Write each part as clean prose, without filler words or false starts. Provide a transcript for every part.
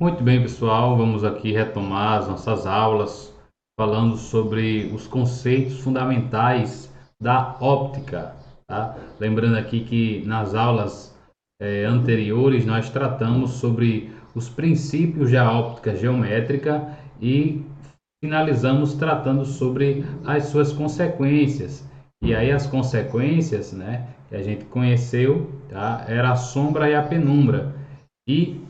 Muito bem, pessoal, vamos aqui retomar as nossas aulas falando sobre os conceitos fundamentais da óptica, tá? Lembrando aqui que nas aulas anteriores nós tratamos sobre os princípios da óptica geométrica e finalizamos tratando sobre as suas consequências. E aí as consequências, né, que a gente conheceu, tá? Era a sombra e a penumbra. E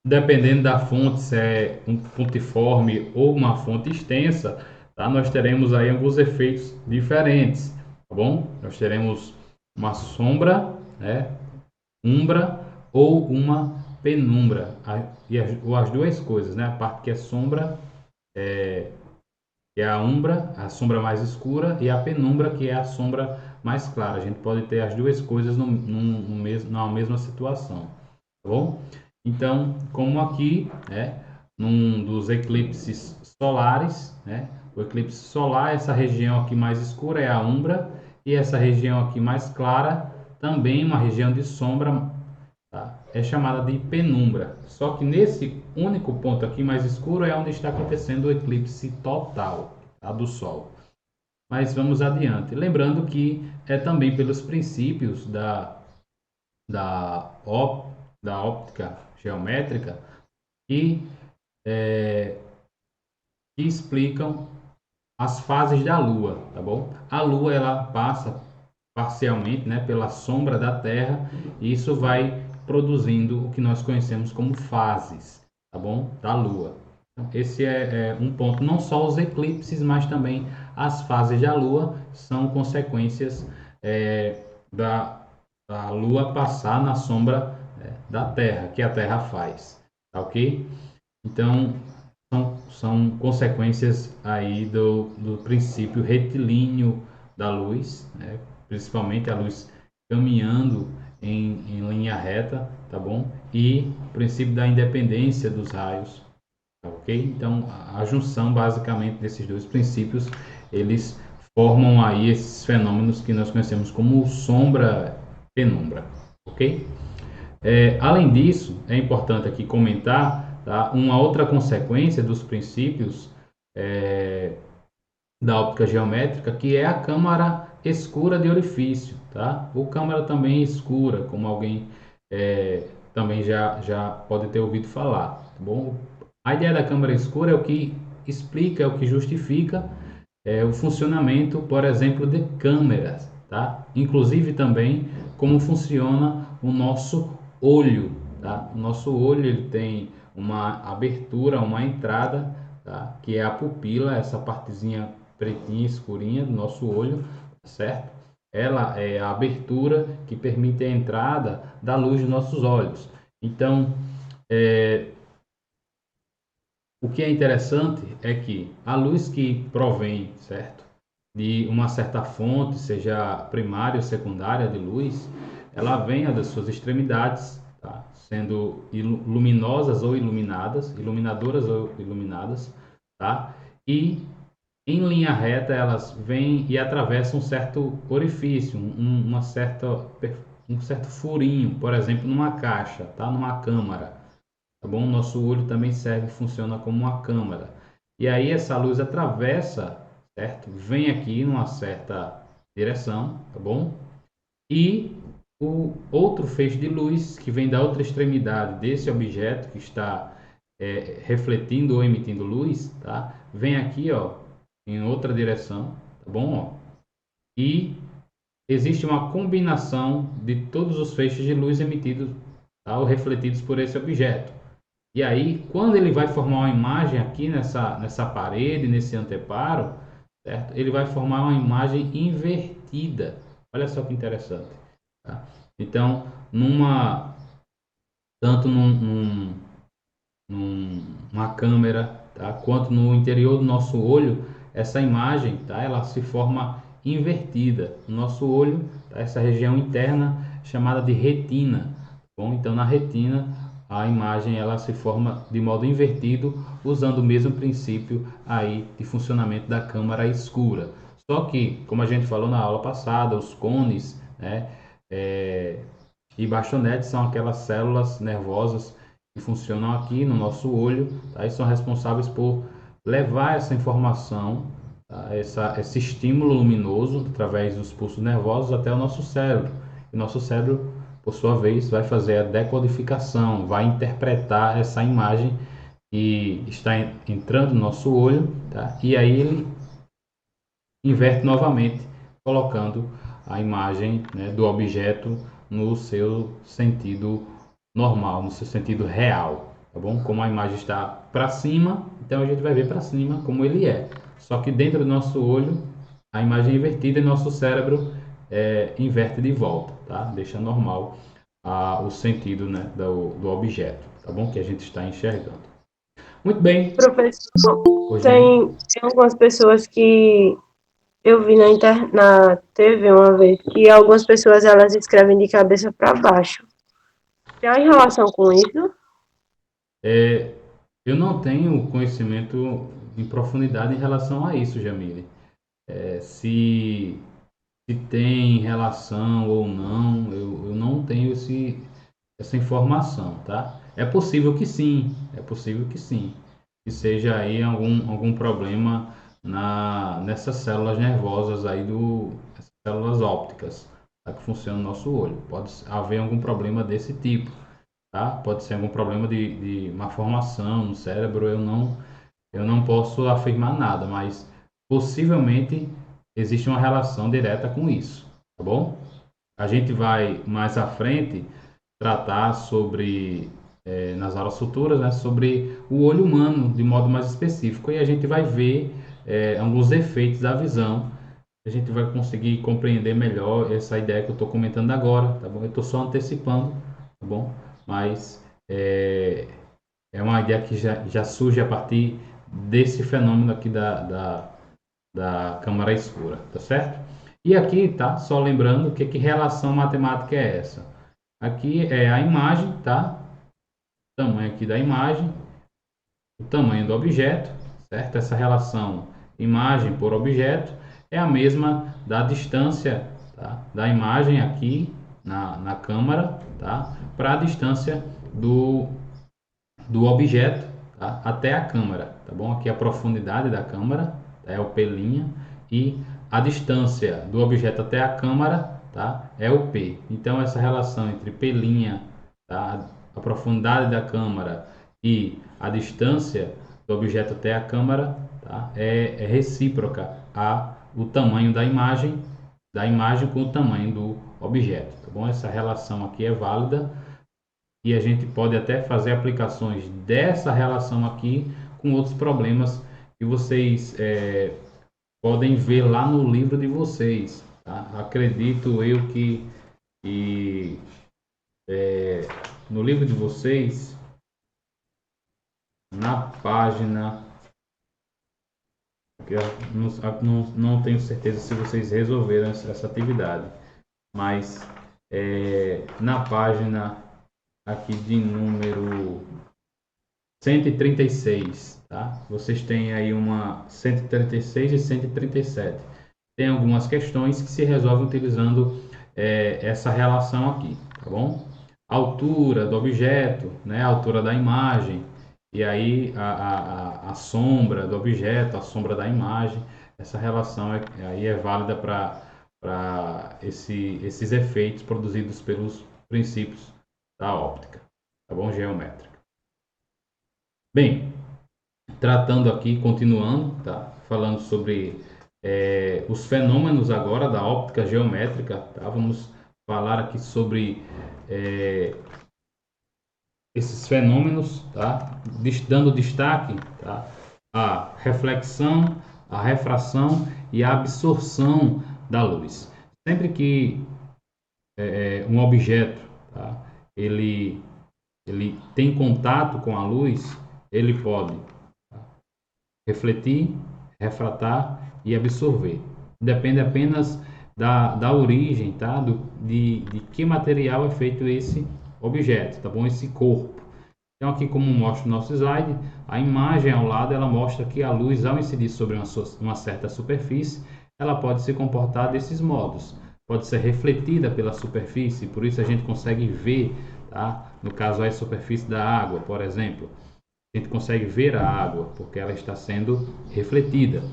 dependendo da fonte, se é um pontiforme ou uma fonte extensa, tá? Nós teremos aí alguns efeitos diferentes, tá bom? Nós teremos uma sombra, né? Umbra ou uma penumbra, ou as duas coisas, né? A parte que é sombra, que é a umbra, a sombra mais escura, e a penumbra, que é a sombra mais clara. A gente pode ter as duas coisas na mesma situação, tá bom? Então, como aqui, né, num dos eclipses solares, né, o eclipse solar, essa região aqui mais escura é a umbra, e essa região aqui mais clara, também uma região de sombra, tá, é chamada de penumbra. Só que nesse único ponto aqui mais escuro é onde está acontecendo o eclipse total, tá, do Sol. Mas vamos adiante. Lembrando que é também pelos princípios da, op, da óptica geométrica que, que explicam as fases da Lua, tá bom? A Lua ela passa parcialmente, né, pela sombra da Terra e isso vai produzindo o que nós conhecemos como fases, tá bom? Da Lua. Então, esse é um ponto. Não só os eclipses, mas também as fases da Lua são consequências da, da Lua passar na sombra da Terra, que a Terra faz, tá ok? Então, são consequências aí do princípio retilíneo da luz, né? Principalmente a luz caminhando em linha reta, tá bom? E o princípio da independência dos raios, tá ok? Então, a junção basicamente desses dois princípios, eles formam aí esses fenômenos que nós conhecemos como sombra penumbra, ok? Além disso, é importante aqui comentar, tá, uma outra consequência dos princípios é, da óptica geométrica, que é a câmara escura de orifício, tá? Ou câmara também escura, como alguém também já pode ter ouvido falar, tá bom? A ideia da câmara escura é o que explica, é o que justifica o funcionamento, por exemplo, de câmeras, tá? Inclusive também como funciona o nosso olho, tá? O nosso olho ele tem uma abertura, uma entrada, tá? Que é a pupila, essa partezinha pretinha, escurinha do nosso olho, certo? Ela é a abertura que permite a entrada da luz dos nossos olhos. Então, é, o que é interessante é que a luz que provém, certo, de uma certa fonte, seja primária ou secundária de luz, ela vem das suas extremidades, tá? Sendo luminosas ou iluminadas, iluminadoras ou iluminadas, tá? E em linha reta elas vêm e atravessam um certo orifício, um certo furinho, por exemplo, numa caixa, tá? Numa câmara, tá bom? Nosso olho também serve, funciona como uma câmera. E aí essa luz atravessa, certo? Vem aqui numa certa direção, tá bom? E o outro feixe de luz que vem da outra extremidade desse objeto que está refletindo ou emitindo luz, tá? Vem aqui, ó, em outra direção, tá bom? Ó. E existe uma combinação de todos os feixes de luz emitidos, tá? Ou refletidos por esse objeto. E aí, quando ele vai formar uma imagem aqui nessa parede, nesse anteparo, certo? Ele vai formar uma imagem invertida. Olha só que interessante. Tá? Então, tanto numa câmera, tá? Quanto no interior do nosso olho, essa imagem, tá? Ela se forma invertida. O nosso olho, tá? Essa região interna chamada de retina. Bom, então na retina a imagem ela se forma de modo invertido, usando o mesmo princípio aí de funcionamento da câmara escura. Só que, como a gente falou na aula passada, os cones, né, e bastonetes são aquelas células nervosas que funcionam aqui no nosso olho, tá? E são responsáveis por levar essa informação, tá? Esse estímulo luminoso através dos pulsos nervosos até o nosso cérebro. E nosso cérebro, por sua vez, vai fazer a decodificação, vai interpretar essa imagem que está entrando no nosso olho, tá? E aí ele inverte novamente, colocando a imagem, né, do objeto no seu sentido normal, no seu sentido real, tá bom? Como a imagem está para cima, então a gente vai ver para cima como ele é. Só que dentro do nosso olho, a imagem é invertida e nosso cérebro inverte de volta, tá? Deixa normal o sentido, né, do objeto, tá bom? Que a gente está enxergando. Muito bem. Professor, Hoje, tem algumas pessoas que eu vi na TV uma vez que algumas pessoas elas escrevem de cabeça para baixo. Tem uma relação com isso? eu não tenho conhecimento em profundidade em relação a isso, Jamile. Se tem relação ou não, eu não tenho essa informação, tá? É possível que sim, é possível que sim, que seja aí algum problema nessas células nervosas aí essas células ópticas, tá? Que funcionam no nosso olho. Pode haver algum problema desse tipo, tá? Pode ser algum problema de malformação no cérebro, eu não posso afirmar nada, mas possivelmente existe uma relação direta com isso, tá bom? A gente vai mais à frente tratar sobre, nas aulas futuras, né, sobre o olho humano de modo mais específico e a gente vai ver alguns efeitos da visão. A gente vai conseguir compreender melhor essa ideia que eu estou comentando agora, tá bom? Eu estou só antecipando, tá bom? Mas é uma ideia que já surge a partir desse fenômeno aqui da câmara escura, tá certo? E aqui, tá? Só lembrando que relação matemática é essa. Aqui é a imagem, tá? O tamanho aqui da imagem, o tamanho do objeto, certo? Essa relação imagem por objeto é a mesma da distância, tá? Da imagem aqui na câmara, tá? Para a distância do objeto, tá? Até a câmara, tá bom? Aqui a profundidade da câmara, tá? É o P', e a distância do objeto até a câmara, tá? É o P. Então essa relação entre P', tá? A profundidade da câmara e a distância do objeto até a câmara, tá? É recíproca a o tamanho da imagem com o tamanho do objeto, tá bom? Essa relação aqui é válida e a gente pode até fazer aplicações dessa relação aqui com outros problemas que vocês podem ver lá no livro de vocês. Tá? Acredito eu que no livro de vocês, na página, eu não tenho certeza se vocês resolveram essa atividade, mas na página aqui de número 136, tá? Vocês têm aí uma 136 e 137. Tem algumas questões que se resolvem utilizando essa relação aqui, tá bom? A altura do objeto, né? A altura da imagem, e aí a sombra do objeto, a sombra da imagem. Essa relação aí é válida para esses efeitos produzidos pelos princípios da óptica, tá bom? Geométrica. Bem, tratando aqui, continuando, tá? Falando sobre os fenômenos agora da óptica geométrica, tá? Vamos falar aqui sobre esses fenômenos, tá? Dando destaque, tá? A reflexão, a refração e a absorção da luz. Sempre que um objeto, tá? Ele tem contato com a luz, ele pode refletir, refratar e absorver. Depende apenas da origem, tá? De que material é feito esse objeto, tá bom? Esse corpo. Então aqui, como mostra o nosso slide, a imagem ao lado ela mostra que a luz, ao incidir sobre uma certa superfície, ela pode se comportar desses modos. Pode ser refletida pela superfície, por isso a gente consegue ver, tá? no caso a superfície da água, por exemplo. A gente consegue ver a água, porque ela está sendo refletida.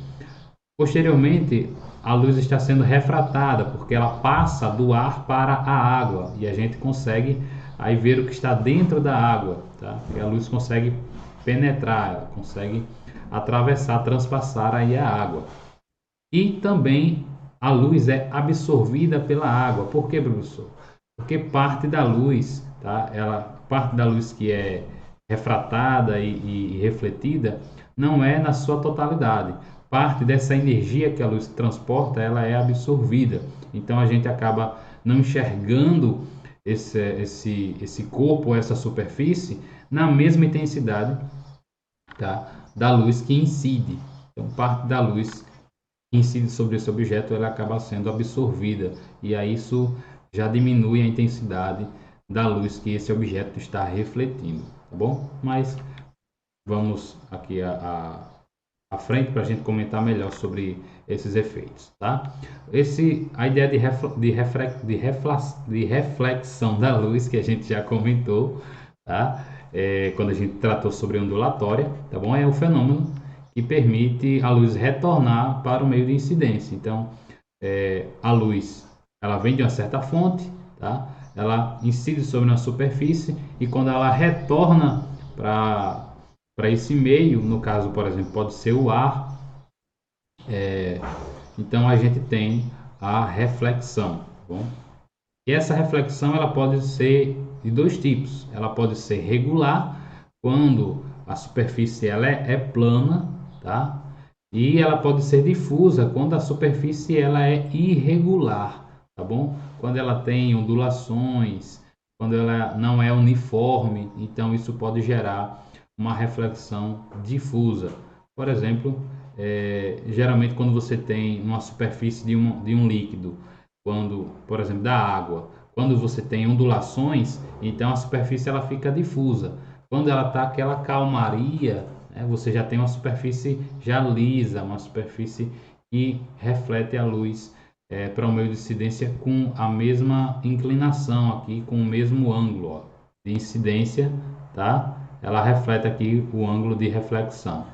Posteriormente, a luz está sendo refratada, porque ela passa do ar para a água, e a gente consegue aí ver o que está dentro da água, tá? E a luz consegue penetrar, ela consegue atravessar, transpassar aí a água. E também a luz é absorvida pela água. Por quê, professor? Porque parte da luz, tá? Parte da luz que é refratada e refletida não é na sua totalidade. Parte dessa energia que a luz transporta, ela é absorvida. Então a gente acaba não enxergando esse corpo, essa superfície, na mesma intensidade, tá? Da luz que incide. Então parte da luz que incide sobre esse objeto, ela acaba sendo absorvida. E aí isso já diminui a intensidade da luz que esse objeto está refletindo, tá bom? Mas vamos aqui à frente para a gente comentar melhor sobre esses efeitos, tá? A ideia de reflexão da luz que a gente já comentou, tá? Quando a gente tratou sobre ondulatória, tá bom? É um fenômeno que permite a luz retornar para o meio de incidência. Então, a luz, ela vem de uma certa fonte, tá? Ela incide sobre uma superfície e quando ela retorna para esse meio, no caso, por exemplo, pode ser o ar, então a gente tem a reflexão, tá bom? E essa reflexão ela pode ser de dois tipos. Ela pode ser regular, quando a superfície ela é plana, tá? E ela pode ser difusa, quando a superfície ela é irregular, tá bom? Quando ela tem ondulações, quando ela não é uniforme, então isso pode gerar uma reflexão difusa. Por exemplo, geralmente quando você tem uma superfície de um líquido, quando, por exemplo, da água, quando você tem ondulações, então a superfície ela fica difusa. Quando ela está aquela calmaria, né, você já tem uma superfície já lisa, uma superfície que reflete a luz para o meio de incidência com a mesma inclinação aqui, com o mesmo ângulo, ó, de incidência, tá? Ela reflete aqui o ângulo de reflexão.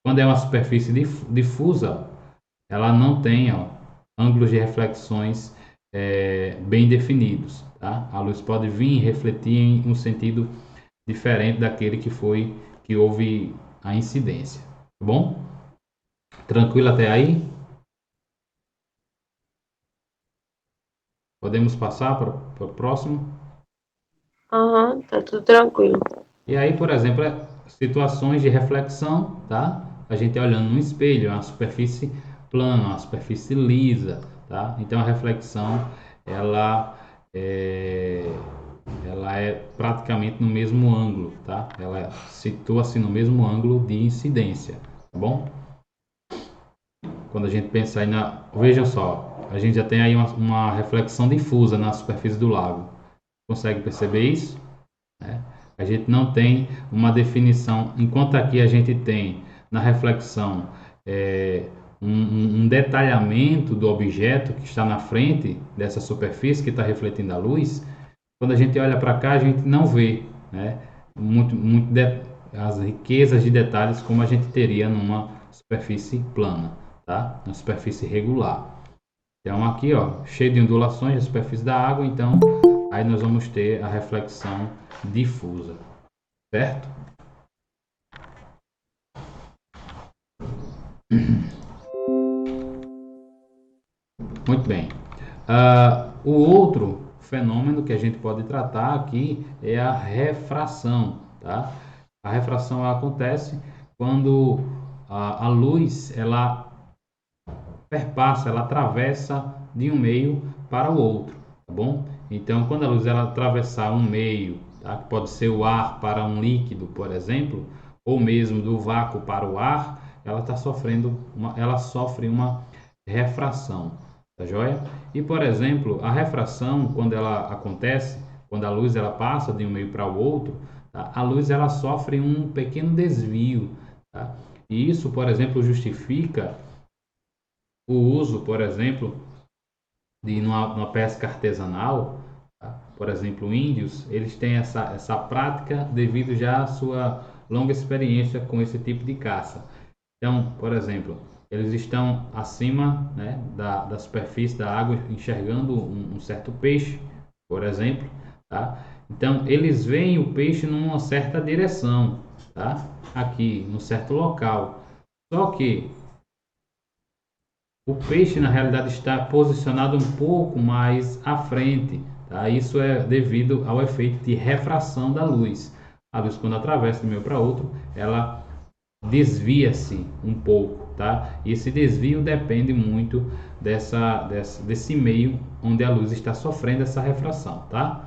Quando é uma superfície difusa, ela não tem, ó, ângulos de reflexões bem definidos, tá? A luz pode vir e refletir em um sentido diferente daquele que houve a incidência, tá bom? Tranquilo até aí? Podemos passar para o próximo? Aham, tá tudo tranquilo. E aí, por exemplo, situações de reflexão, tá? A gente olhando no espelho, é uma superfície plana, uma superfície lisa, tá? Então a reflexão ela é, ela é praticamente no mesmo ângulo, tá? Ela situa-se no mesmo ângulo de incidência, tá bom? Quando a gente pensa aí vejam só, a gente já tem aí uma reflexão difusa na superfície do lago. Consegue perceber isso? Né? A gente não tem uma definição, enquanto aqui a gente tem na reflexão um detalhamento do objeto que está na frente dessa superfície que está refletindo a luz. Quando a gente olha para cá, a gente não vê, né, as riquezas de detalhes como a gente teria numa superfície plana, tá? Uma superfície regular. Então aqui, ó, cheio de ondulações a superfície da água, então aí nós vamos ter a reflexão difusa, certo? Muito bem. O outro fenômeno que a gente pode tratar aqui é a refração, tá? A refração acontece quando a luz ela perpassa, ela atravessa de um meio para o outro, tá bom? Então, quando a luz ela atravessar um meio, tá? Que pode ser o ar para um líquido, por exemplo, ou mesmo do vácuo para o ar, ela sofre uma refração, tá joia? E, por exemplo, a refração, quando ela acontece, quando a luz ela passa de um meio para o outro, tá? A luz ela sofre um pequeno desvio, tá? E isso, por exemplo, justifica o uso, por exemplo, de numa pesca artesanal, tá? por exemplo, índios, eles têm essa prática devido já à sua longa experiência com esse tipo de caça. Então, por exemplo, eles estão acima, né, da superfície da água, enxergando um certo peixe, por exemplo, tá? Então, eles veem o peixe numa certa direção, tá? Aqui, num certo local. Só que o peixe, na realidade, está posicionado um pouco mais à frente, tá? Isso é devido ao efeito de refração da luz. A luz, quando atravessa de um meio para outro, ela desvia-se um pouco, tá? E esse desvio depende muito desse meio onde a luz está sofrendo essa refração, tá?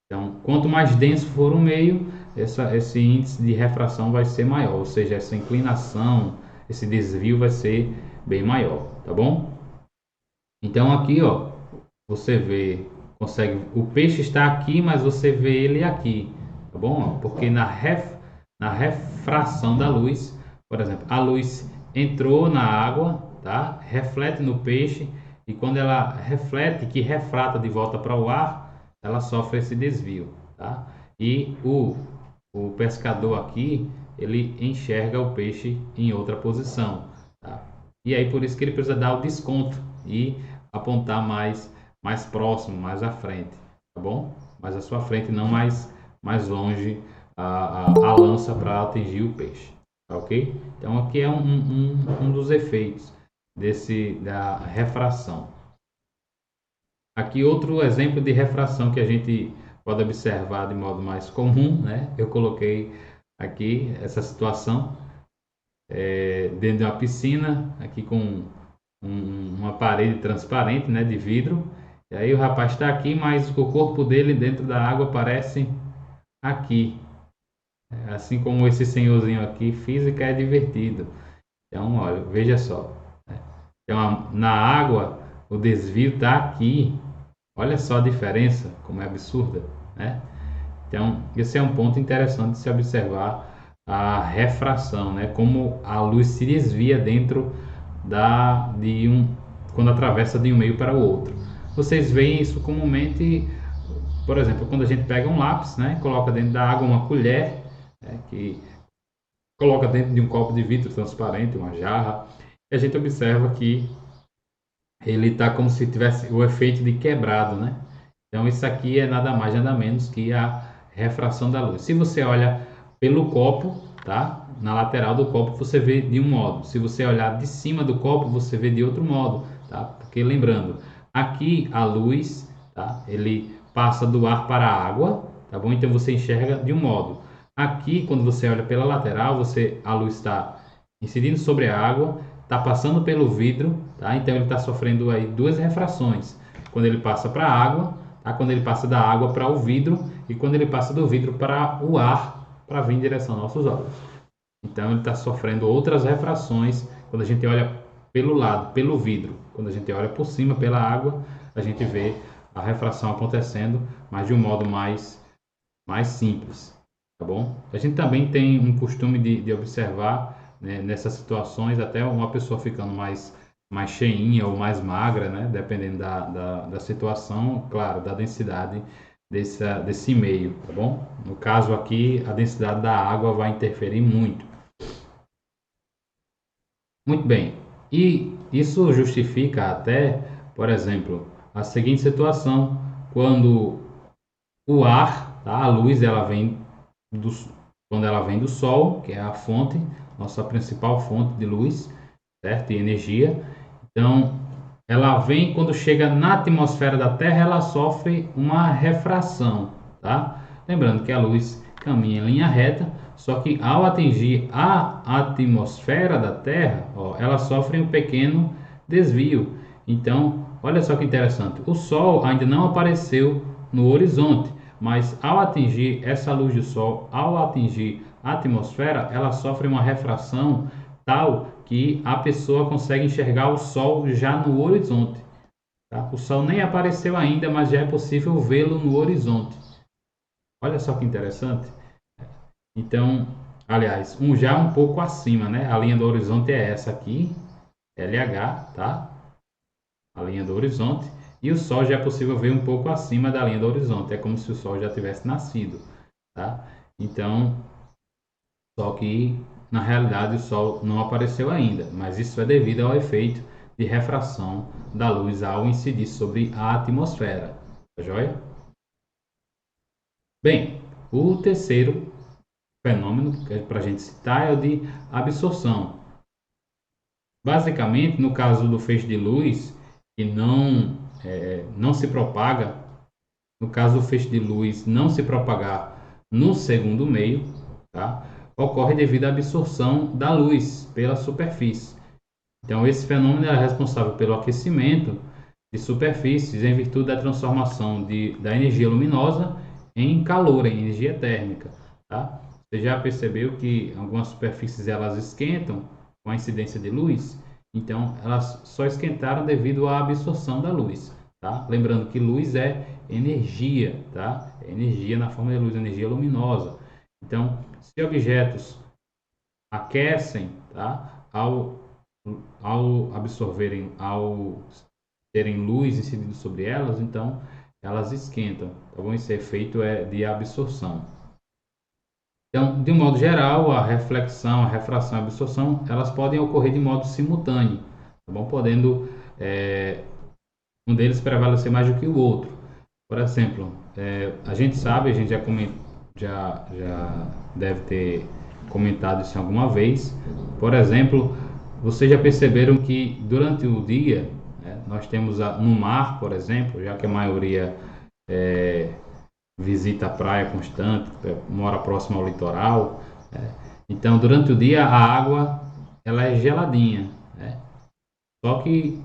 Então, quanto mais denso for o meio, esse índice de refração vai ser maior, ou seja, essa inclinação, esse desvio vai ser bem maior, tá bom? Então aqui, ó, você vê, consegue, o peixe está aqui, mas você vê ele aqui, tá bom? Porque na refração da luz, por exemplo, a luz entrou na água, tá? Reflete no peixe e quando ela reflete, que refrata de volta para o ar, ela sofre esse desvio, tá? E o pescador aqui, ele enxerga o peixe em outra posição, tá? E aí por isso que ele precisa dar o desconto e apontar mais próximo, mais à frente, tá bom? Mais à sua frente, não mais longe a lança para atingir o peixe, tá ok? Então aqui é um dos efeitos da refração. Aqui outro exemplo de refração que a gente pode observar de modo mais comum, né? Eu coloquei aqui essa situação dentro de uma piscina, aqui com uma parede transparente, né, de vidro. E aí o rapaz está aqui, mas o corpo dele dentro da água aparece aqui. Assim como esse senhorzinho aqui, física é divertido. Então, olha, veja só. Então, na água, o desvio está aqui. Olha só a diferença, como é absurda, né? Então, esse é um ponto interessante de se observar a refração, né? Como a luz se desvia dentro quando atravessa de um meio para o outro. Vocês veem isso comumente, por exemplo, quando a gente pega um lápis, né? Coloca dentro da água uma colher, né, que coloca dentro de um copo de vidro transparente, uma jarra, e a gente observa que ele está como se tivesse o efeito de quebrado, né? Então isso aqui é nada mais nada menos que a refração da luz. Se você olha pelo copo, tá? Na lateral do copo você vê de um modo. Se você olhar de cima do copo, você vê de outro modo, tá? Porque lembrando, aqui a luz, tá? Ele passa do ar para a água, tá bom? Então você enxerga de um modo. Aqui, quando você olha pela lateral, a luz está incidindo sobre a água, está passando pelo vidro, tá? Então ele está sofrendo aí duas refrações. Quando ele passa para a água, tá? Quando ele passa da água para o vidro e quando ele passa do vidro para o ar para vir em direção aos nossos olhos. Então ele está sofrendo outras refrações quando a gente olha pelo lado, pelo vidro. Quando a gente olha por cima, pela água, a gente vê a refração acontecendo, mas de um modo mais simples, tá bom? A gente também tem um costume de observar, né, nessas situações, até uma pessoa ficando mais cheinha ou mais magra, né? Dependendo da situação, claro, da densidade desse meio, tá bom? No caso aqui, a densidade da água vai interferir muito. Muito bem. E isso justifica até, por exemplo, a seguinte situação, quando o ar, tá? A luz, ela vem quando ela vem do Sol, que é a fonte, nossa principal fonte de luz, certo? E energia. Então, ela vem quando chega na atmosfera da Terra, ela sofre uma refração, tá? Lembrando que a luz caminha em linha reta, só que ao atingir a atmosfera da Terra, ó, ela sofre um pequeno desvio. Então, olha só que interessante, o Sol ainda não apareceu no horizonte, mas ao atingir essa luz do Sol, ao atingir a atmosfera, ela sofre uma refração tal que a pessoa consegue enxergar o Sol já no horizonte. Tá? O Sol nem apareceu ainda, mas já é possível vê-lo no horizonte. Olha só que interessante. Então, aliás, já um pouco acima, né? A linha do horizonte é essa aqui, LH, tá? A linha do horizonte. e o Sol já é possível ver um pouco acima da linha do horizonte, é como se o Sol já tivesse nascido, tá? Então, só que na realidade o Sol não apareceu ainda, mas isso é devido ao efeito de refração da luz ao incidir sobre a atmosfera, tá joia? Bem, o terceiro fenômeno que é para a gente citar é o de absorção. Basicamente, no caso do feixe de luz, que não se propaga, no caso do feixe de luz não se propagar no segundo meio, tá? Ocorre devido à absorção da luz pela superfície. Então, esse fenômeno é responsável pelo aquecimento de superfícies em virtude da transformação da energia luminosa em calor, em energia térmica. Tá? Você já percebeu que algumas superfícies elas esquentam com a incidência de luz? Então, elas só esquentaram devido à absorção da luz. Tá? Lembrando que luz é energia, tá? É energia na forma de luz, energia luminosa. Então, se objetos aquecem, tá? Ao absorverem, ao terem luz incidida sobre elas, então elas esquentam, tá bom? Esse efeito é de absorção. Então, de um modo geral, a reflexão, a refração e a absorção, elas podem ocorrer de modo simultâneo, tá bom? Podendo um deles prevalecer mais do que o outro. Por exemplo, a gente sabe, a gente já deve ter comentado isso alguma vez. Por exemplo, vocês já perceberam que durante o dia, né, nós temos no mar, por exemplo, já que a maioria visita a praia constante, mora próximo ao litoral, então durante o dia a água ela é geladinha, né? Só que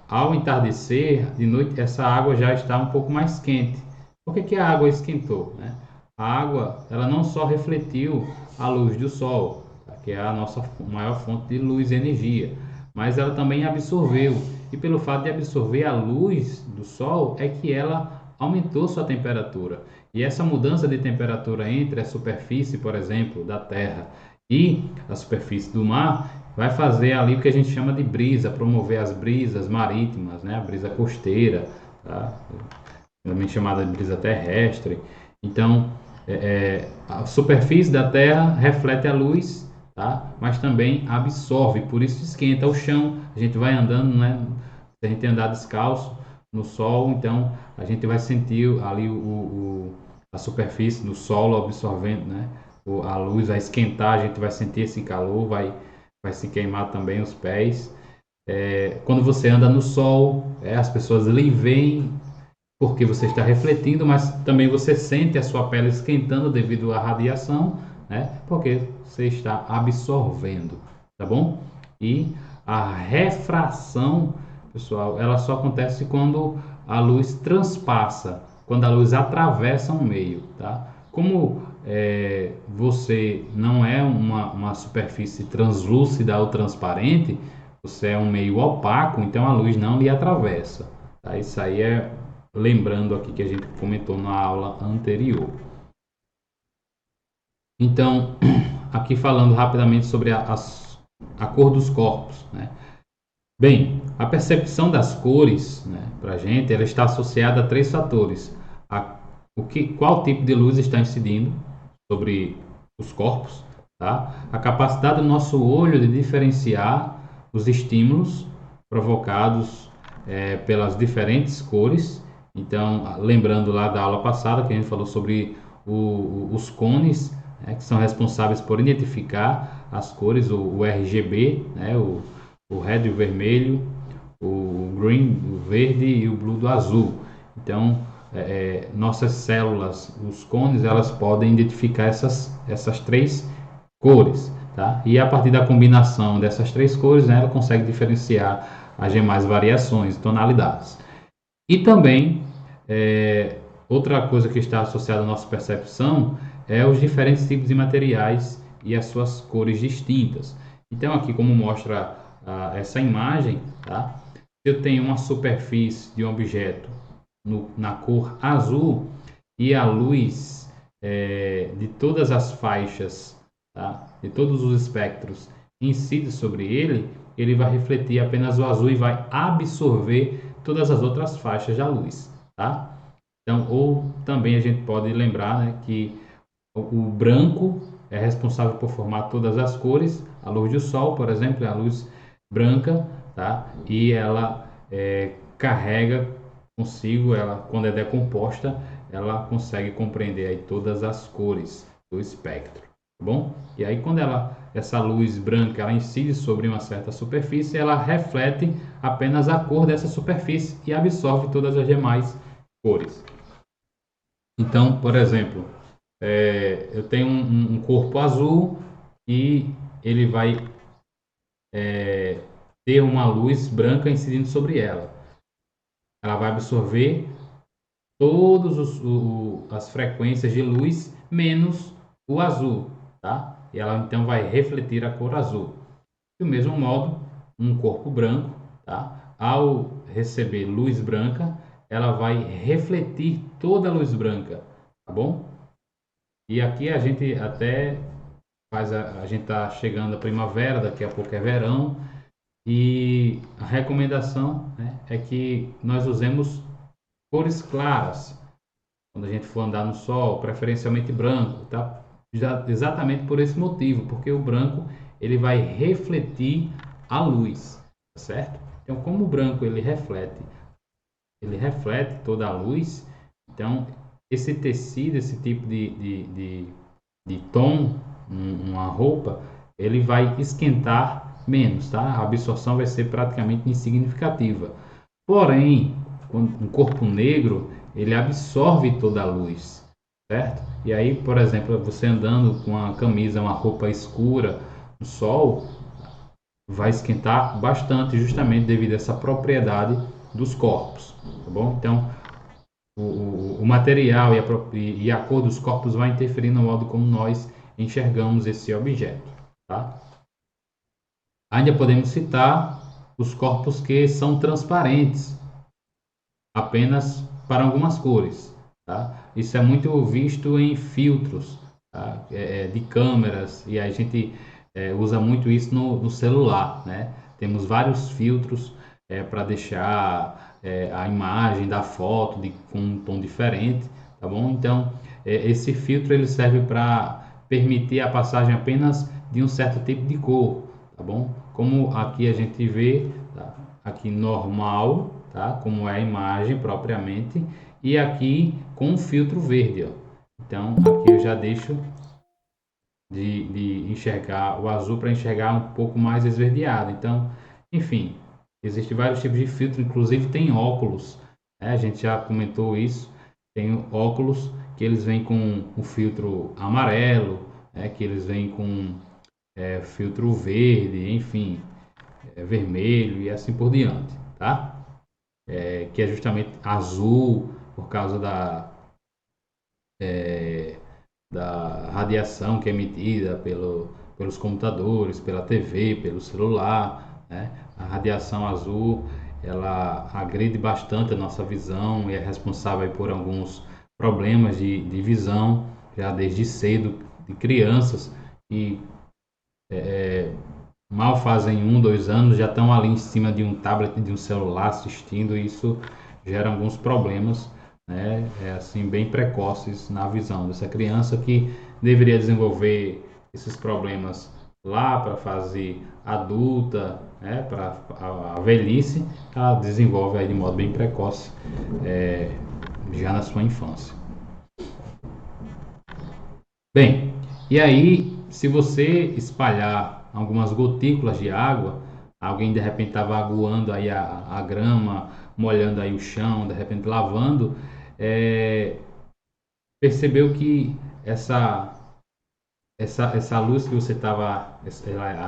ao entardecer, de noite, essa água já está um pouco mais quente. Por que a água esquentou, né? A água, ela não só refletiu a luz do sol, que é a nossa maior fonte de luz e energia, mas ela também absorveu. E pelo fato de absorver a luz do sol, é que ela aumentou sua temperatura. E essa mudança de temperatura entre a superfície, por exemplo, da Terra e a superfície do mar, vai fazer ali o que a gente chama de brisa, promover as brisas marítimas, né? A brisa costeira, tá? Também chamada de brisa terrestre. Então, a superfície da Terra reflete a luz, tá? Mas também absorve, por isso esquenta o chão. A gente vai andando, né? Se a gente andar descalço no sol, então a gente vai sentir ali a superfície do solo absorvendo, né? A luz vai esquentar, a gente vai sentir esse calor, vai se queimar também os pés. Quando você anda no sol, as pessoas lhe veem porque você está refletindo, mas também você sente a sua pele esquentando devido à radiação, né? Porque você está absorvendo, tá bom? E a refração, pessoal, ela só acontece quando a luz transpassa, quando a luz atravessa um meio, tá? Como você não é uma superfície translúcida ou transparente, você é um meio opaco, então a luz não lhe atravessa. Tá? Isso aí lembrando aqui que a gente comentou na aula anterior. Então, aqui falando rapidamente sobre a cor dos corpos, né? Bem, a percepção das cores, né, para a gente, ela está associada a três fatores. Qual tipo de luz está incidindo sobre os corpos, tá? A capacidade do nosso olho de diferenciar os estímulos provocados pelas diferentes cores. Então, lembrando lá da aula passada que a gente falou sobre os cones, né, que são responsáveis por identificar as cores, o RGB, né, o red, o vermelho, o green, o verde e o blue do azul. Então, nossas células, os cones, elas podem identificar essas três cores, tá? E a partir da combinação dessas três cores, né, ela consegue diferenciar as demais variações, tonalidades. E também, outra coisa que está associada à nossa percepção é os diferentes tipos de materiais e as suas cores distintas. Então, aqui como mostra essa imagem, tá? Se eu tenho uma superfície de um objeto na cor azul e a luz de todas as faixas, tá? De todos os espectros incide sobre ele, ele vai refletir apenas o azul e vai absorver todas as outras faixas da luz, tá? Então, ou também a gente pode lembrar, né, que o branco é responsável por formar todas as cores. A luz do sol, por exemplo, é a luz branca, tá? E ela carrega consigo, ela, quando é decomposta, ela consegue compreender aí todas as cores do espectro, tá bom? E aí quando essa luz branca, ela incide sobre uma certa superfície, ela reflete apenas a cor dessa superfície e absorve todas as demais cores. Então, por exemplo, eu tenho um corpo azul e ele vai ter uma luz branca incidindo sobre ela. Ela vai absorver todas as frequências de luz menos o azul, tá? E ela então vai refletir a cor azul. Do mesmo modo, um corpo branco, tá? Ao receber luz branca, ela vai refletir toda a luz branca, tá bom? E aqui a gente até a gente está chegando à primavera, daqui a pouco é verão, e a recomendação, né, é que nós usemos cores claras quando a gente for andar no sol, preferencialmente branco, tá? Exatamente por esse motivo, porque o branco ele vai refletir a luz, tá certo? Então, como o branco ele reflete toda a luz, então esse tecido, esse tipo de tom, uma roupa, ele vai esquentar menos, tá? A absorção vai ser praticamente insignificativa. Porém, um corpo negro, ele absorve toda a luz, certo? E aí, por exemplo, você andando com uma camisa, uma roupa escura, no sol, vai esquentar bastante, justamente devido a essa propriedade dos corpos, tá bom? Então, o material e a cor dos corpos vai interferir no modo como nós enxergamos esse objeto, tá? Ainda podemos citar os corpos que são transparentes, apenas para algumas cores, tá? Isso é muito visto em filtros, tá? De câmeras, e a gente usa muito isso no celular, né? Temos vários filtros para deixar a imagem da foto com um tom diferente, tá bom? Então, esse filtro ele serve para permitir a passagem apenas de um certo tipo de cor, tá bom? Como aqui a gente vê, tá? Aqui normal, tá? Como é a imagem propriamente, e aqui com o filtro verde, ó. Então, aqui eu já deixo de enxergar o azul para enxergar um pouco mais esverdeado. Então, enfim, existem vários tipos de filtro, inclusive tem óculos, né? A gente já comentou isso, tem óculos que eles vêm com o filtro amarelo, né? Que eles vêm com filtro verde, enfim, vermelho e assim por diante, tá? Que é justamente azul por causa da radiação que é emitida pelos computadores, pela TV, pelo celular, né? A radiação azul ela agride bastante a nossa visão e é responsável por alguns problemas de visão já desde cedo, de crianças que mal fazem 1, 2 anos, já estão ali em cima de um tablet, de um celular assistindo, e isso gera alguns problemas, né, assim, bem precoces na visão dessa criança que deveria desenvolver esses problemas lá para a fase adulta, né, para a velhice, ela desenvolve aí de modo bem precoce, já na sua infância. Bem, e aí, se você espalhar algumas gotículas de água, alguém de repente estava aguando aí a grama, molhando aí o chão, de repente lavando, percebeu que essa luz que você estava,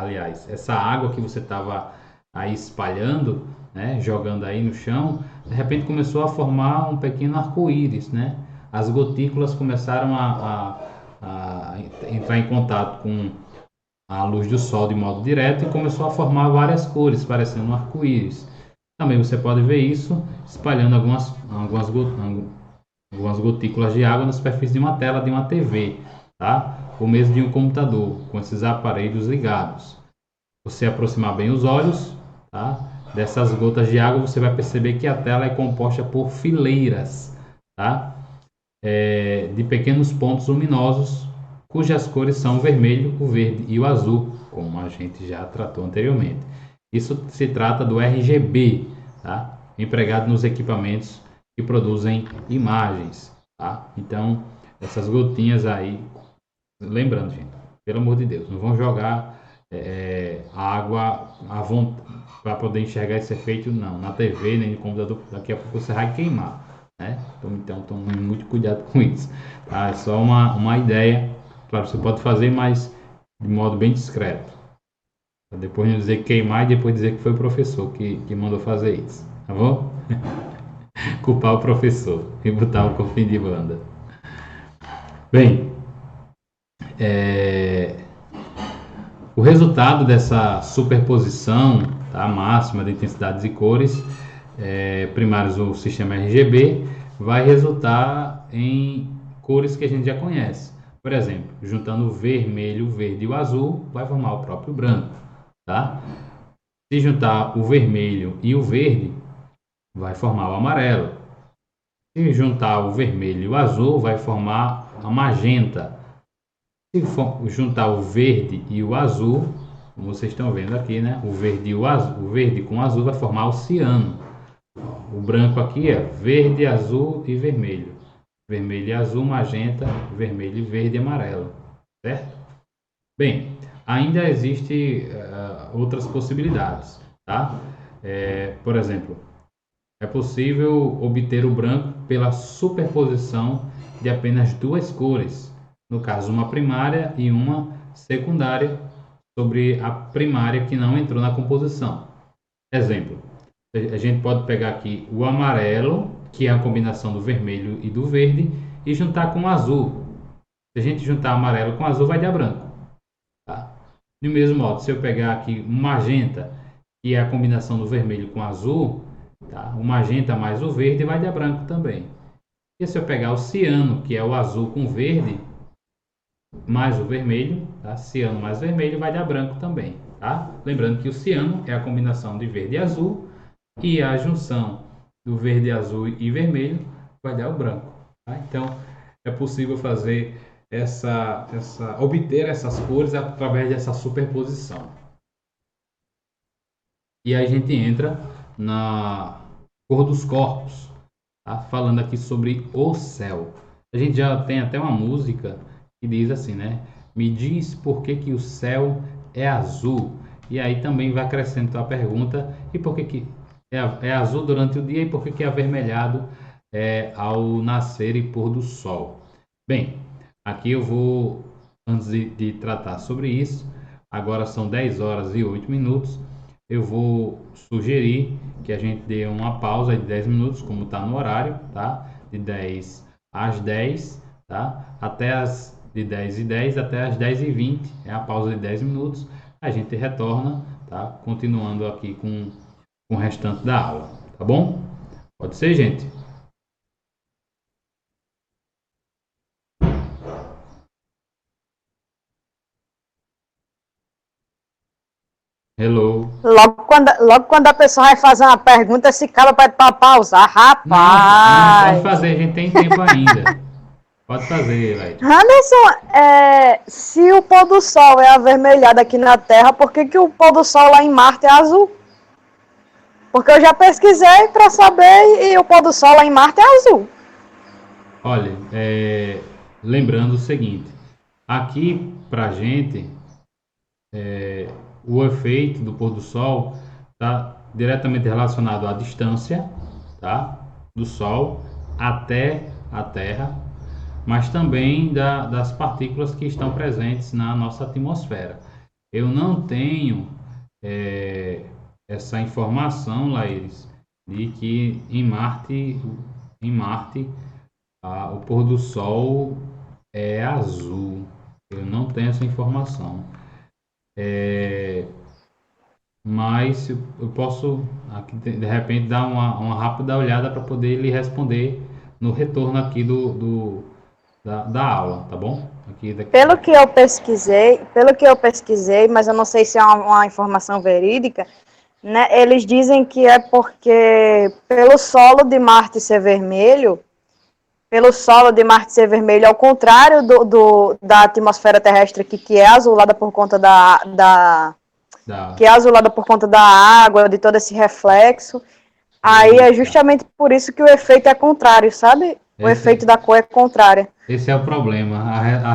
aliás, essa água que você estava aí espalhando, né, jogando aí no chão, de repente começou a formar um pequeno arco-íris, né? As gotículas começaram a entrar em contato com a luz do sol de modo direto e começou a formar várias cores, parecendo um arco-íris. Também você pode ver isso espalhando algumas gotículas de água na superfície de uma tela de uma TV, tá? Ou mesmo de um computador, com esses aparelhos ligados. Você aproximar bem os olhos, tá? dessas gotas de água, você vai perceber que a tela é composta por fileiras, tá? De pequenos pontos luminosos, cujas cores são o vermelho, o verde e o azul, como a gente já tratou anteriormente. Isso se trata do RGB, tá? Empregado nos equipamentos que produzem imagens, tá? Então, essas gotinhas aí, lembrando, gente, pelo amor de Deus, não vão jogar a água para poder enxergar esse efeito, não, na TV, nem no computador, daqui a pouco você vai queimar, né? Então tome muito cuidado com isso, tá? É só uma ideia, claro, você pode fazer, mas de modo bem discreto. Pra depois não dizer queimar e depois dizer que foi o professor que mandou fazer isso, tá bom? Culpar o professor e botar o cofim de banda. Bem, o resultado dessa superposição, tá, máxima de intensidades e cores primárias do sistema RGB vai resultar em cores que a gente já conhece. Por exemplo, juntando o vermelho, o verde e o azul, vai formar o próprio branco. Tá? Se juntar o vermelho e o verde, vai formar o amarelo. Se juntar o vermelho e o azul, vai formar a magenta. Se juntar o verde e o azul, como vocês estão vendo aqui, né? O verde e o azul, o verde com o azul vai formar o ciano. O branco aqui é verde, azul e vermelho. Vermelho e azul, magenta, vermelho, verde e amarelo. Certo? Bem, ainda existem outras possibilidades, tá? Por exemplo, é possível obter o branco pela superposição de apenas duas cores, no caso uma primária e uma secundária sobre a primária que não entrou na composição. Exemplo, a gente pode pegar aqui o amarelo, que é a combinação do vermelho e do verde, e juntar com o azul. Se a gente juntar amarelo com azul, vai dar branco. Tá? Do mesmo modo, se eu pegar aqui o magenta, que é a combinação do vermelho com azul, tá? O magenta mais o verde vai dar branco também. E se eu pegar o ciano, que é o azul com verde, mais o vermelho, tá? Ciano mais vermelho vai dar branco também. Tá? Lembrando que o ciano é a combinação de verde e azul, e a junção do verde, azul e vermelho vai dar o branco. Tá? Então, é possível fazer obter essas cores através dessa superposição. E aí a gente entra na cor dos corpos, tá? Falando aqui sobre o céu. A gente já tem até uma música que diz assim, né? Me diz por que o céu é azul. E aí também vai acrescentar a pergunta, e por que é azul durante o dia e por que é avermelhado ao nascer e pôr do sol? Bem, aqui eu vou, antes de tratar sobre isso, agora são 10 horas e 8 minutos, eu vou sugerir que a gente dê uma pausa de 10 minutos, como está no horário, tá? De 10 às 10, tá? De 10 e 10 até as 10 e 20, é a pausa de 10 minutos, a gente retorna, tá? Continuando aqui com o restante da aula, tá bom? Pode ser, gente? Hello. Logo quando a pessoa vai fazer uma pergunta, esse cara pede para pausar, rapaz. Não, pode fazer, a gente tem tempo ainda. Pode fazer, Leite. Anderson, se o pôr do sol é avermelhado aqui na Terra, por que o pôr do sol lá em Marte é azul? Porque eu já pesquisei para saber e o pôr do sol lá em Marte é azul. Olha, lembrando o seguinte, aqui pra gente, o efeito do pôr do sol está diretamente relacionado à distância, tá? Do sol até a Terra, mas também das partículas que estão presentes na nossa atmosfera. Eu não tenho essa informação, Laíris, de que em Marte o pôr do sol é azul. Eu não tenho essa informação. Mas eu posso, aqui, de repente, dar uma rápida olhada para poder lhe responder no retorno aqui da aula, tá bom? Pelo que eu pesquisei, mas eu não sei se é uma informação verídica, né, eles dizem que é porque pelo solo de Marte ser vermelho, ao contrário da atmosfera terrestre aqui, que é azulada por conta que é azulada por conta da água, de todo esse reflexo. Aí é justamente por isso que o efeito é contrário, sabe? O efeito da cor é contrário. Esse é o problema. A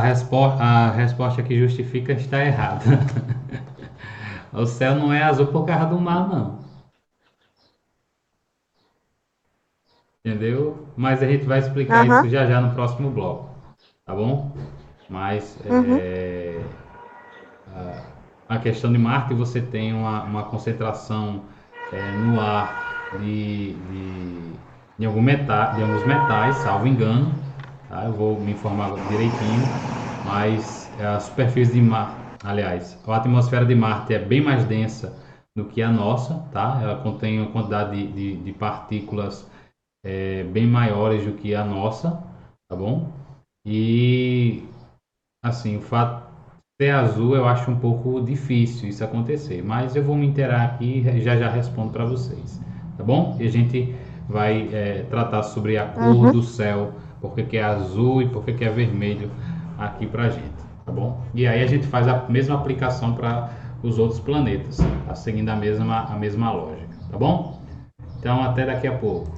resposta que justifica está errada. O céu não é azul por causa do mar, não. Entendeu? Mas a gente vai explicar isso já já no próximo bloco. Tá bom? Mas a questão de Marte, você tem uma concentração no ar de alguns metais, salvo engano. Tá? Eu vou me informar direitinho. Mas a superfície de Marte, aliás, a atmosfera de Marte é bem mais densa do que a nossa, tá? Ela contém uma quantidade de partículas bem maiores do que a nossa, tá bom? E assim, o fato de ser azul eu acho um pouco difícil isso acontecer, mas eu vou me inteirar aqui e já já respondo para vocês, tá bom? E a gente vai tratar sobre a cor do céu, por que é azul e por que é vermelho aqui pra gente, tá bom? E aí a gente faz a mesma aplicação para os outros planetas, tá? Seguindo a mesma lógica, tá bom? Então até daqui a pouco.